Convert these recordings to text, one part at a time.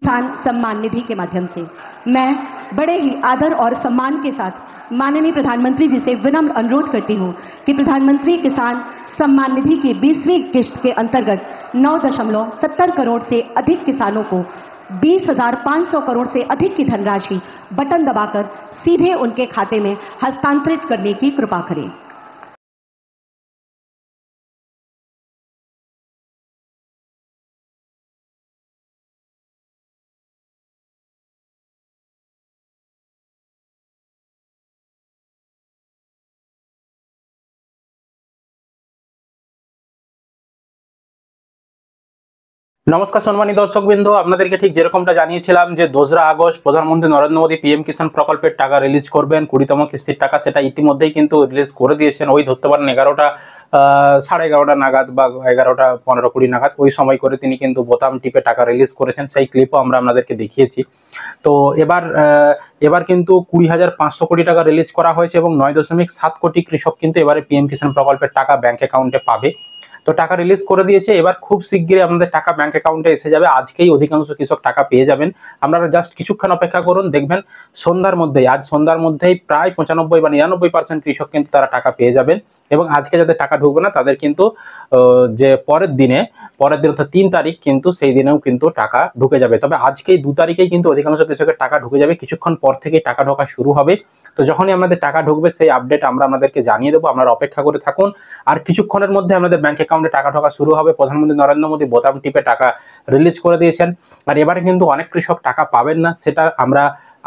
किसान सम्मान निधि के माध्यम से मैं बड़े ही आदर और सम्मान के साथ माननीय प्रधानमंत्री जी से विनम्र अनुरोध करती हूं कि प्रधानमंत्री किसान सम्मान निधि की 20वीं किश्त के अंतर्गत 9.70 करोड़ से अधिक किसानों को 20,500 करोड़ से अधिक की धनराशि बटन दबाकर सीधे उनके खाते में हस्तांतरित करने की कृपा करें। নমস্কার সম্মানিত দর্শকবৃন্দ, আপনাদেরকে ঠিক যেরকমটা জানিয়েছিলাম যে 2রা আগস্ট প্রধানমন্ত্রী নরেন্দ্র মোদী পিএম কিষাণ প্রকল্পের টাকা রিলিজ করবেন, 20তম কিস্তির টাকা, সেটা ইতিমধ্যেই কিন্তু রিলিজ করে দিয়েছেন। ওই ধরতে পারেন 11টা 11:30 নাগাদ বা 11টা 15-20 নাগাদ ওই সময় করে তিনি কিন্তু বোতাম টিপে টাকা রিলিজ করেছেন। সেই ক্লিপও আমরা আপনাদেরকে দেখিয়েছি। তো এবার কিন্তু 20,500 কোটি টাকা রিলিজ করা হয়েছে এবং 9.7 কোটি কৃষক কিন্তু এবারে পিএম কিষাণ প্রকল্পের টাকা ব্যাংক অ্যাকাউন্টে পাবে। তো টাকা রিলিজ করে দিয়েছে, এবার খুব শিগগিরই আপনাদের টাকা ব্যাংক অ্যাকাউন্টে এসে যাবে। আজকেই অধিকাংশ কৃষক টাকা পেয়ে যাবেন। আপনারা জাস্ট কিছুক্ষণ অপেক্ষা করুন, দেখবেন সন্ধ্যার মধ্যেই, আজ সন্ধ্যার মধ্যেই প্রায় 95 বা 99% কৃষক কিন্তু তারা টাকা পেয়ে যাবেন। এবং আজকে যাদের টাকা ঢুকবে না তাদের কিন্তু যে পরের দিন অর্থাৎ 3 তারিখ কিন্তু সেই দিনেও কিন্তু টাকা ঢুকে যাবে। তবে আজকেই 2 তারিখেই কিন্তু অধিকাংশ কৃষকের টাকা ঢুকে যাবে, কিছুক্ষণ পর থেকেই টাকা ঢোকা শুরু হবে। তো যখনই আমাদের টাকা ঢুকবে সেই আপডেট আমরা আপনাদেরকে জানিয়ে দেবো, আপনারা অপেক্ষা করে থাকুন। আর কিছুক্ষণের মধ্যে আমাদের ব্যাংক অ্যাকাউন্টে টাকা ঢোকা শুরু হবে। প্রধানমন্ত্রী নরেন্দ্র মোদী বোতাম টিপে টাকা রিলিজ করে দিয়েছেন। আর এবারে কিন্তু অনেক কৃষক টাকা পাবেন না, সেটা আমরা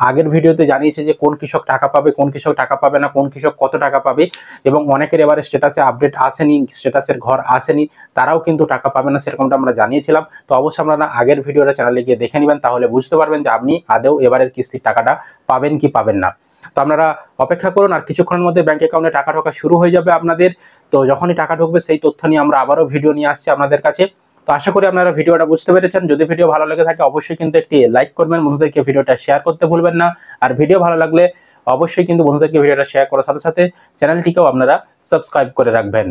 আগের ভিডিওতে জানিয়েছি যে কোন কৃষক টাকা পাবে, কোন কৃষক টাকা পাবে না, কোন কৃষক কত টাকা পাবে। এবং অনেকের এবারে স্ট্যাটাসে আপডেট আসেনি, স্ট্যাটাসের ঘর আসেনি, তারাও কিন্তু টাকা পাবে না, সেরকমটা আমরা জানিয়েছিলাম। তো অবশ্যই আপনারা আগের ভিডিওটা চ্যানেলে গিয়ে দেখে নেবেন, তাহলে বুঝতে পারবেন যে আপনি আদৌ এবারের কিস্তির টাকাটা পাবেন কি পাবেন না। তো আপনারা অপেক্ষা করুন, আর কিছুক্ষণের মধ্যে ব্যাংক অ্যাকাউন্টে টাকা ঢোকা শুরু হয়ে যাবে আপনাদের। তো যখনই টাকা ঢুকবে সেই তথ্য নিয়ে আমরা আবারও ভিডিও নিয়ে আসছি আপনাদের কাছে। তো আশা করি আপনারা ভিডিওটা বুঝতে পেরেছেন। যদি ভিডিও ভালো লেগে থাকে অবশ্যই কিন্তু একটি লাইক করবেন, বন্ধুদেরকে ভিডিওটা শেয়ার করতে ভুলবেন না। আর ভিডিও ভালো লাগলে অবশ্যই কিন্তু বন্ধুদেরকে ভিডিওটা শেয়ার করার সাথে সাথে চ্যানেলটিকেও আপনারা সাবস্ক্রাইব করে রাখবেন।